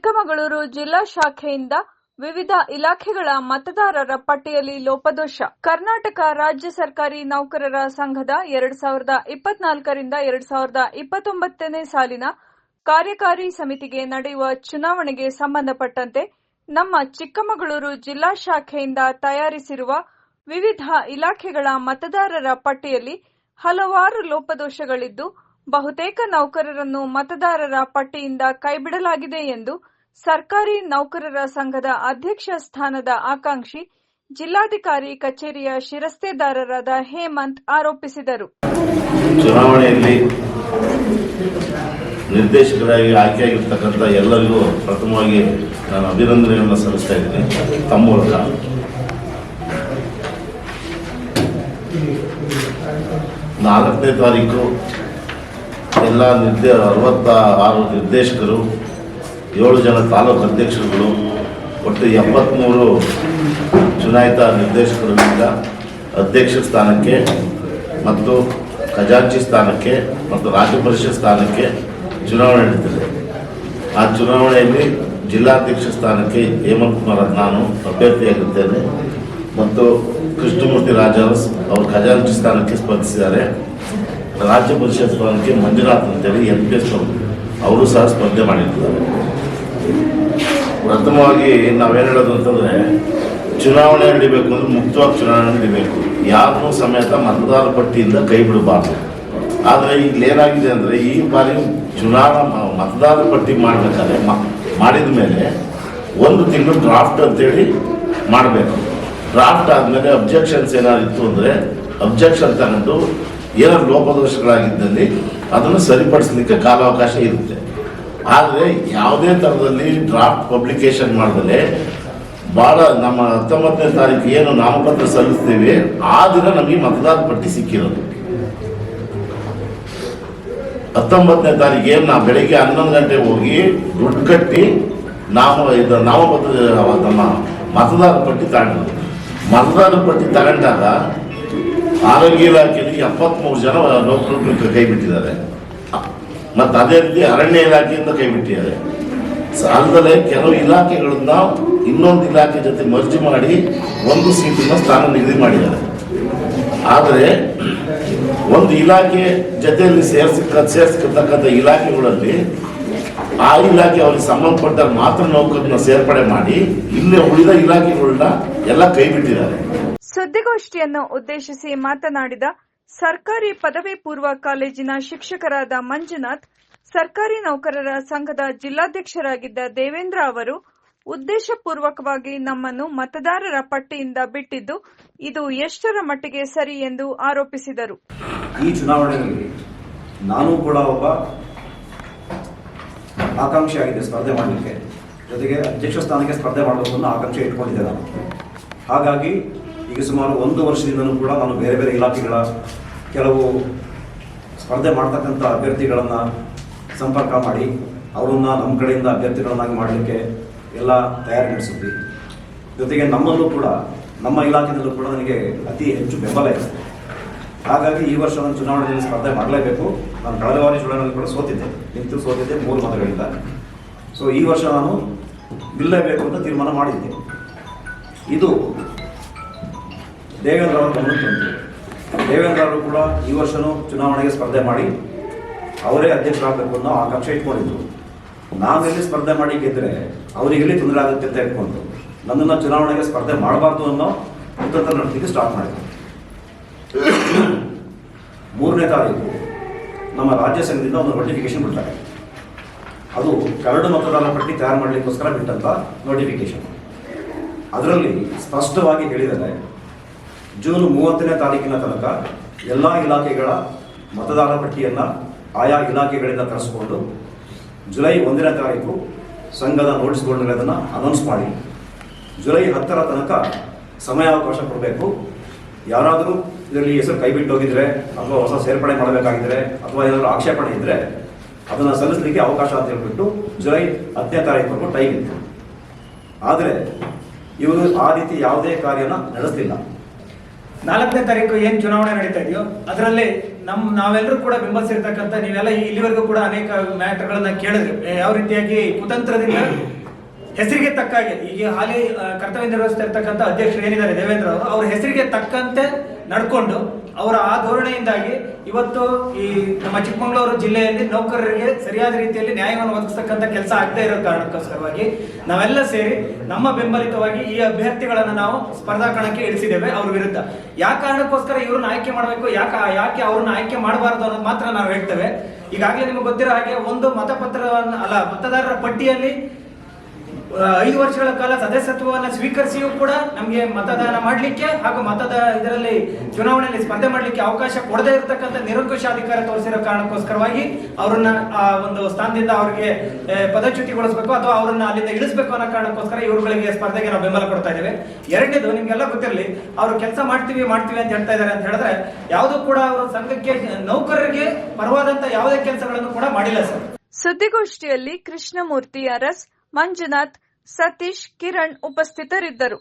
ಚಿಕ್ಕಮಗಳೂರು ಜಿಲ್ಲಾ ಶಾಖೆಯಿಂದ ವಿವಿಧ ಇಲಾಖೆಗಳ ಮತದಾರರ ಪಟ್ಟಿಯಲ್ಲಿ ಲೋಪದೋಷ. ಕರ್ನಾಟಕ ರಾಜ್ಯ ಸರ್ಕಾರಿ ನೌಕರರ ಸಂಘದ 2024 ರಿಂದ 2029 ಸಾಲಿನ ಕಾರ್ಯಕಾರಿ ಸಮಿತಿಗೆ ನಡೆಯುವ ಚುನಾವಣೆಗೆ ಸಂಬಂಧಪಟ್ಟಂತೆ ನಮ್ಮ ಚಿಕ್ಕಮಗಳೂರು ಜಿಲ್ಲಾ ಶಾಖೆಯಿಂದ ತಯಾರಿಸಿರುವ ವಿವಿಧ ಇಲಾಖೆಗಳ ಮತದಾರರ ಪಟ್ಟಿಯಲ್ಲಿ ಹಲವಾರು ಲೋಪದೋಷಗಳಿದ್ದು ಬಹುತೇಕ ನೌಕರರನ್ನು ಮತದಾರರ ಪಟ್ಟಿಯಿಂದ ಕೈಬಿಡಲಾಗಿದೆ ಎಂದು ಸರ್ಕಾರಿ ನೌಕರರ ಸಂಘದ ಅಧ್ಯಕ್ಷ ಸ್ಥಾನದ ಆಕಾಂಕ್ಷಿ ಜಿಲ್ಲಾಧಿಕಾರಿ ಕಚೇರಿಯ ಶಿರಸ್ತೇದಾರರಾದ ಹೇಮಂತ್ ಆರೋಪಿಸಿದರು. ಚುನಾವಣೆಯಲ್ಲಿ ನಿರ್ದೇಶಕರಾಗಿ ಆಯ್ಕೆಯಾಗಿರ್ತಕ್ಕಂಥ ಎಲ್ಲರಿಗೂ ಪ್ರಥಮವಾಗಿ ನಾನು ಅಭಿನಂದನೆಗಳನ್ನು ಸಲ್ಲಿಸ್ತಾ ಇದ್ದೀನಿ. ತಮ್ಮ ಮೂಲಕ 4ನೇ ತಾರೀಕು ಎಲ್ಲ 66 ನಿರ್ದೇಶಕರು, 7 ಜನ ತಾಲೂಕು ಅಧ್ಯಕ್ಷರುಗಳು, ಒಟ್ಟು 73 ಚುನಾಯಿತ ನಿರ್ದೇಶಕರಿಂದ ಅಧ್ಯಕ್ಷ ಸ್ಥಾನಕ್ಕೆ ಮತ್ತು ಖಜಾಂಚಿ ಸ್ಥಾನಕ್ಕೆ ಮತ್ತು ರಾಜ್ಯ ಪರಿಷತ್ ಸ್ಥಾನಕ್ಕೆ ಚುನಾವಣೆ ನಡೀತದೆ. ಆ ಚುನಾವಣೆಯಲ್ಲಿ ಜಿಲ್ಲಾಧ್ಯಕ್ಷ ಸ್ಥಾನಕ್ಕೆ ಹೇಮಂತ್ ಕುಮಾರ್ ನಾನು ಅಭ್ಯರ್ಥಿಯಾಗಿದ್ದೇನೆ ಮತ್ತು ಕೃಷ್ಣಮೂರ್ತಿ ರಾಜಾರಸ್ ಅವರು ಖಜಾಂಚಿ ಸ್ಥಾನಕ್ಕೆ ಸ್ಪರ್ಧಿಸಿದ್ದಾರೆ. ರಾಜ್ಯ ಪರಿಷತ್ ಸ್ಥಾನಕ್ಕೆ ಮಂಜುನಾಥ್ ಅಂತೇಳಿ NPS ಅವರು ಸಹ ಸ್ಪರ್ಧೆ ಮಾಡಿರ್ತಾರೆ. ಪ್ರಥಮವಾಗಿ ನಾವೇನು ಹೇಳೋದು ಅಂತಂದರೆ, ಚುನಾವಣೆ ನಡೀಬೇಕು ಅಂದ್ರೆ ಮುಕ್ತವಾಗಿ ಚುನಾವಣೆ ನಡೀಬೇಕು. ಯಾರನ್ನೂ ಸಮೇತ ಮತದಾರ ಪಟ್ಟಿಯಿಂದ ಕೈ ಬಿಡಬಾರ್ದು. ಆದರೆ ಈಗ ಏನಾಗಿದೆ ಅಂದರೆ, ಈ ಬಾರಿ ಮತದಾರ ಪಟ್ಟಿ ಮಾಡಬೇಕಾದ್ರೆ ಮಾಡಿದ ಮೇಲೆ 1 ತಿಂಗಳು ಡ್ರಾಫ್ಟ್ ಅಂತೇಳಿ ಮಾಡಬೇಕು. ಡ್ರಾಫ್ಟ್ ಆದಮೇಲೆ ಅಬ್ಜೆಕ್ಷನ್ಸ್ ಏನಾದಿತ್ತು ಅಂದರೆ ಅಬ್ಜೆಕ್ಷನ್ ತಗೊಂಡು ಏನಾದ್ರು ಲೋಪದೋಷಗಳಾಗಿದ್ದಲ್ಲಿ ಅದನ್ನು ಸರಿಪಡಿಸಲಿಕ್ಕೆ ಕಾಲಾವಕಾಶ ಇರುತ್ತೆ. ಆದರೆ ಯಾವುದೇ ಥರದಲ್ಲಿ ಡ್ರಾಫ್ಟ್ ಪಬ್ಲಿಕೇಶನ್ ಮಾಡಿದ್ರೆ ಭಾಳ ನಮ್ಮ 19ನೇ ತಾರೀಕು ಏನು ನಾಮಪತ್ರ ಸಲ್ಲಿಸ್ತೀವಿ ಆ ದಿನ ನಮಗೆ ಮತದಾರ ಪಟ್ಟಿ ಸಿಕ್ಕಿರೋದು. 19ನೇ ತಾರೀಕು ಏನು ನಾವು ಬೆಳಿಗ್ಗೆ 11 ಗಂಟೆಗೆ ಹೋಗಿ ದುಡ್ಡು ಕಟ್ಟಿ ನಾಮಪತ್ರ ನಮ್ಮ ಮತದಾರ ಪಟ್ಟಿ ತಗೊಂಡು ಮತದಾರ ಪಟ್ಟಿ ತಗೊಂಡಾಗ ಆರೋಗ್ಯ ಇಲಾಖೆಯಲ್ಲಿ 73 ಜನ ನೌಕರರು ಕೈ ಬಿಟ್ಟಿದ್ದಾರೆ. ಮತ್ತು ಅದೇ ರೀತಿ ಅರಣ್ಯ ಇಲಾಖೆಯಿಂದ ಕೈ ಬಿಟ್ಟಿದ್ದಾರೆ. ಅಲ್ಲದೆ ಕೆಲವು ಇಲಾಖೆಗಳನ್ನ ಇನ್ನೊಂದು ಇಲಾಖೆ ಜೊತೆ ಮರ್ಜಿ ಮಾಡಿ 1 ಸೀಟಿನ ಸ್ಥಾನ ನಿಗದಿ ಮಾಡಿದ್ದಾರೆ. ಆದರೆ ಒಂದು ಇಲಾಖೆ ಜೊತೆಯಲ್ಲಿ ಸೇರಿಸಿರ್ತಕ್ಕಂಥ ಇಲಾಖೆಗಳಲ್ಲಿ ಆ ಇಲಾಖೆ ಅವರಿಗೆ ಸಂಬಂಧಪಟ್ಟ ಮಾತ್ರ ನೌಕರನ್ನ ಸೇರ್ಪಡೆ ಮಾಡಿ ಇಲ್ಲಿ ಉಳಿದ ಇಲಾಖೆಗಳನ್ನ ಎಲ್ಲ ಕೈ ಬಿಟ್ಟಿದ್ದಾರೆ. ಸುದ್ದಿಗೋಷ್ಠಿಯನ್ನು ಉದ್ದೇಶಿಸಿ ಮಾತನಾಡಿದ ಸರ್ಕಾರಿ ಪದವಿ ಪೂರ್ವ ಕಾಲೇಜಿನ ಶಿಕ್ಷಕರಾದ ಮಂಜುನಾಥ್, ಸರ್ಕಾರಿ ನೌಕರರ ಸಂಘದ ಜಿಲ್ಲಾಧ್ಯಕ್ಷರಾಗಿದ್ದ ದೇವೇಂದ್ರ ಅವರು ಉದ್ದೇಶಪೂರ್ವಕವಾಗಿ ನಮ್ಮನ್ನು ಮತದಾರರ ಪಟ್ಟಿಯಿಂದ ಬಿಟ್ಟಿದ್ದು ಇದು ಎಷ್ಟರ ಮಟ್ಟಿಗೆ ಸರಿ ಎಂದು ಆರೋಪಿಸಿದರು. ಈ ಚುನಾವಣೆಯಲ್ಲಿ ನಾನು ಕೂಡ ಒಬ್ಬ ಆಕಾಂಕ್ಷಿಯಾಗಿದೆ ಸ್ಪರ್ಧೆ ಮಾಡಲಿಕ್ಕೆ, ಜೊತೆಗೆ ಅಧ್ಯಕ್ಷ ಸ್ಥಾನಕ್ಕೆ ಸ್ಪರ್ಧೆ ಮಾಡಬೇಕು ಅನ್ನೋ ಆಕಾಂಕ್ಷೆ ಇಟ್ಕೊಂಡಿದ್ದೆ ನಾನು. ಹಾಗಾಗಿ ಈಗ ಸುಮಾರು 1 ವರ್ಷದಿಂದಲೂ ಕೂಡ ನಾನು ಬೇರೆ ಬೇರೆ ಇಲಾಖೆಗಳ ಕೆಲವು ಸ್ಪರ್ಧೆ ಮಾಡ್ತಕ್ಕಂಥ ಅಭ್ಯರ್ಥಿಗಳನ್ನು ಸಂಪರ್ಕ ಮಾಡಿ ಅವರನ್ನು ನಮ್ಮ ಕಡೆಯಿಂದ ಅಭ್ಯರ್ಥಿಗಳನ್ನಾಗಿ ಮಾಡಲಿಕ್ಕೆ ಎಲ್ಲ ತಯಾರಿ ನಡೆಸಿದ್ವಿ. ಜೊತೆಗೆ ನಮ್ಮಲ್ಲೂ ಕೂಡ ನಮ್ಮ ಇಲಾಖೆಯಲ್ಲೂ ಕೂಡ ನನಗೆ ಅತಿ ಹೆಚ್ಚು ಬೆಂಬಲ ಇದೆ. ಹಾಗಾಗಿ ಈ ವರ್ಷ ನಾನು ಚುನಾವಣೆಯಲ್ಲಿ ಸ್ಪರ್ಧೆ ಮಾಡಲೇಬೇಕು. ನಾನು ಕಳೆದ ಬಾರಿ ಚುನಾವಣೆಯಲ್ಲಿ ಕೂಡ ಸೋತಿದ್ದೆ 3 ಮತಗಳಿಂದ. ಸೊ ಈ ವರ್ಷ ನಾನು ನಿಲ್ಲಬೇಕು ಅಂತ ತೀರ್ಮಾನ ಮಾಡಿದ್ದೆ. ಇದು ದೇವೇಂದ್ರ ಅವರ ಗಮನಕ್ಕೆ ಬಂತು. ದೇವೇಂದ್ರ ಅವರು ಕೂಡ ಈ ವರ್ಷನೂ ಚುನಾವಣೆಗೆ ಸ್ಪರ್ಧೆ ಮಾಡಿ ಅವರೇ ಅಧ್ಯಕ್ಷರಾಗಬೇಕು ಅನ್ನೋ ಆಕಾಂಕ್ಷೆ ಇಟ್ಕೊಂಡಿದ್ರು. ನಾವೆಲ್ಲಿ ಸ್ಪರ್ಧೆ ಮಾಡಿ ಗೆದ್ದರೆ ಅವರಿಗೆಲ್ಲಿ ತೊಂದರೆ ಆಗುತ್ತೆ ಅಂತ ಇಟ್ಕೊಂಡು ನನ್ನನ್ನು ಚುನಾವಣೆಗೆ ಸ್ಪರ್ಧೆ ಮಾಡಬಾರ್ದು ಅನ್ನೋ ಕುತಂತ್ರ ನಡೆಸಲಿಕ್ಕೆ ಸ್ಟಾರ್ಟ್ ಮಾಡಿದ್ರು. 3ನೇ ತಾರೀಕು ನಮ್ಮ ರಾಜ್ಯ ಸಂಘದಿಂದ ಒಂದು ನೋಟಿಫಿಕೇಶನ್ ಬಿಡ್ತಾರೆ. ಅದು ಕರಡು ಮತದಾರರ ಪಟ್ಟಿ ತಯಾರು ಮಾಡಲಿಕ್ಕೋಸ್ಕರ ಬಿಟ್ಟಂಥ ನೋಟಿಫಿಕೇಶನ್. ಅದರಲ್ಲಿ ಸ್ಪಷ್ಟವಾಗಿ ಹೇಳಿದರೆ ಜೂನ್ 30ನೇ ತಾರೀಕಿನ ತನಕ ಎಲ್ಲ ಇಲಾಖೆಗಳ ಮತದಾರರ ಪಟ್ಟಿಯನ್ನು ಆಯಾ ಇಲಾಖೆಗಳಿಂದ ತರಿಸ್ಕೊಂಡು ಜುಲೈ 1ನೇ ತಾರೀಕು ಸಂಘದ ನೋಟಿಸ್ ಬೋರ್ಡ್ನಲ್ಲಿ ಅದನ್ನು ಅನೌನ್ಸ್ ಮಾಡಿ ಜುಲೈ 10ರ ತನಕ ಸಮಯಾವಕಾಶ ಕೊಡಬೇಕು. ಯಾರಾದರೂ ಇದರಲ್ಲಿ ಹೆಸರು ಕೈಬಿಟ್ಟೋಗಿದ್ರೆ ಅಥವಾ ಹೊಸ ಸೇರ್ಪಡೆ ಮಾಡಬೇಕಾಗಿದ್ದರೆ ಅಥವಾ ಏನಾದರೂ ಆಕ್ಷೇಪಣೆ ಇದ್ದರೆ ಅದನ್ನು ಸಲ್ಲಿಸಲಿಕ್ಕೆ ಅವಕಾಶ ಅಂತ ಹೇಳ್ಬಿಟ್ಟು ಜುಲೈ 10ನೇ ತಾರೀಕು ಟೈಮ್ ಇತ್ತು. ಆದರೆ ಇವರು ಆ ರೀತಿ ಯಾವುದೇ ಕಾರ್ಯನ ನಡೆಸಲಿಲ್ಲ. 4ನೇ ತಾರೀಕು ಏನು ಚುನಾವಣೆ ನಡೀತಾ ಇದೆಯೋ ಅದರಲ್ಲಿ ನಾವೆಲ್ಲರೂ ಕೂಡ ಬೆಂಬಲಿಸಿರ್ತಕ್ಕಂಥ ನೀವೆಲ್ಲ ಇಲ್ಲಿವರೆಗೂ ಕೂಡ ಅನೇಕ ಮ್ಯಾಟರ್ಗಳನ್ನ ಕೇಳಿದ್ರಿ. ಯಾವ ರೀತಿಯಾಗಿ ಕುತಂತ್ರದಿಂದ ಹೆಸರಿಗೆ ತಕ್ಕಾಗೆ ಈಗ ಹಾಲಿ ಕರ್ತವ್ಯ ನಿರ್ವಹಿಸ್ತಾ ಇರ್ತಕ್ಕಂಥ ಅಧ್ಯಕ್ಷರು ಏನಿದ್ದಾರೆ ದೇವೇಂದ್ರ ಅವರು, ಅವ್ರ ಹೆಸರಿಗೆ ತಕ್ಕಂತೆ ನಡ್ಕೊಂಡು ಅವರ ಆ ಧೋರಣೆಯಿಂದಾಗಿ ಇವತ್ತು ಈ ನಮ್ಮ ಚಿಕ್ಕಮಗಳೂರು ಜಿಲ್ಲೆಯಲ್ಲಿ ನೌಕರರಿಗೆ ಸರಿಯಾದ ರೀತಿಯಲ್ಲಿ ನ್ಯಾಯವನ್ನು ಒದಗಿಸ್ತಕ್ಕಂಥ ಕೆಲಸ ಆಗದೆ ಇರೋ ಕಾರಣಕ್ಕೋಸ್ಕರವಾಗಿ ನಾವೆಲ್ಲ ಸೇರಿ ನಮ್ಮ ಬೆಂಬಲಿತವಾಗಿ ಈ ಅಭ್ಯರ್ಥಿಗಳನ್ನು ನಾವು ಸ್ಪರ್ಧಾ ಕಣಕ್ಕೆ ಇಳಿಸಿದ್ದೇವೆ ಅವ್ರ ವಿರುದ್ಧ. ಯಾವ ಕಾರಣಕ್ಕೋಸ್ಕರ ಇವ್ರನ್ನ ಆಯ್ಕೆ ಮಾಡಬೇಕು, ಯಾಕೆ ಅವ್ರನ್ನ ಆಯ್ಕೆ ಮಾಡಬಾರ್ದು ಅನ್ನೋದು ಮಾತ್ರ ನಾವು ಹೇಳ್ತೇವೆ. ಈಗಾಗಲೇ ನಿಮ್ಗೆ ಗೊತ್ತಿರೋ ಹಾಗೆ ಒಂದು ಮತದಾರರ ಪಟ್ಟಿಯಲ್ಲಿ 5 ವರ್ಷಗಳ ಕಾಲ ಸದಸ್ಯತ್ವವನ್ನು ಸ್ವೀಕರಿಸಿಯೂ ಕೂಡ ನಮಗೆ ಮತದಾನ ಮಾಡಲಿಕ್ಕೆ ಹಾಗೂ ಇದರಲ್ಲಿ ಚುನಾವಣೆಯಲ್ಲಿ ಸ್ಪರ್ಧೆ ಮಾಡಲಿಕ್ಕೆ ಅವಕಾಶ ಕೊಡದೇ ಇರತಕ್ಕಂಥ ನಿರಂಕುಶ ಅಧಿಕಾರ ತೋರಿಸಿರೋ ಕಾರಣಕ್ಕೋಸ್ಕರವಾಗಿ ಅವರನ್ನ ಆ ಒಂದು ಸ್ಥಾನದಿಂದ ಅವರಿಗೆ ಪದಚ್ಯುತಿಗೊಳಿಸಬೇಕು ಅಥವಾ ಅವರನ್ನ ಅಲ್ಲಿಂದ ಇಳಿಸಬೇಕು ಅನ್ನೋ ಕಾರಣಕ್ಕೋಸ್ಕರ ಇವರುಗಳಿಗೆ ಸ್ಪರ್ಧೆಗೆ ನಾವು ಬೆಂಬಲ ಕೊಡ್ತಾ ಇದ್ದೇವೆ. ಎರಡನೇದು, ನಿಮ್ಗೆಲ್ಲ ಗೊತ್ತಿರಲಿ, ಅವರು ಕೆಲಸ ಮಾಡ್ತೀವಿ ಅಂತ ಹೇಳ್ತಾ ಇದ್ದಾರೆ ಅಂತ ಹೇಳಿದ್ರೆ ಯಾವುದೂ ಕೂಡ ಅವರು ಸಂಘಕ್ಕೆ ನೌಕರರಿಗೆ ಪರವಾದಂತ ಯಾವುದೇ ಕೆಲಸಗಳನ್ನು ಕೂಡ ಮಾಡಿಲ್ಲ ಸರ್. ಸುದ್ದಿಗೋಷ್ಠಿಯಲ್ಲಿ ಕೃಷ್ಣಮೂರ್ತಿ ಅರಸ್, ಮಂಜುನಾಥ್, ಸತೀಶ್, ಕಿರಣ್ ಉಪಸ್ಥಿತರಿದ್ದರು.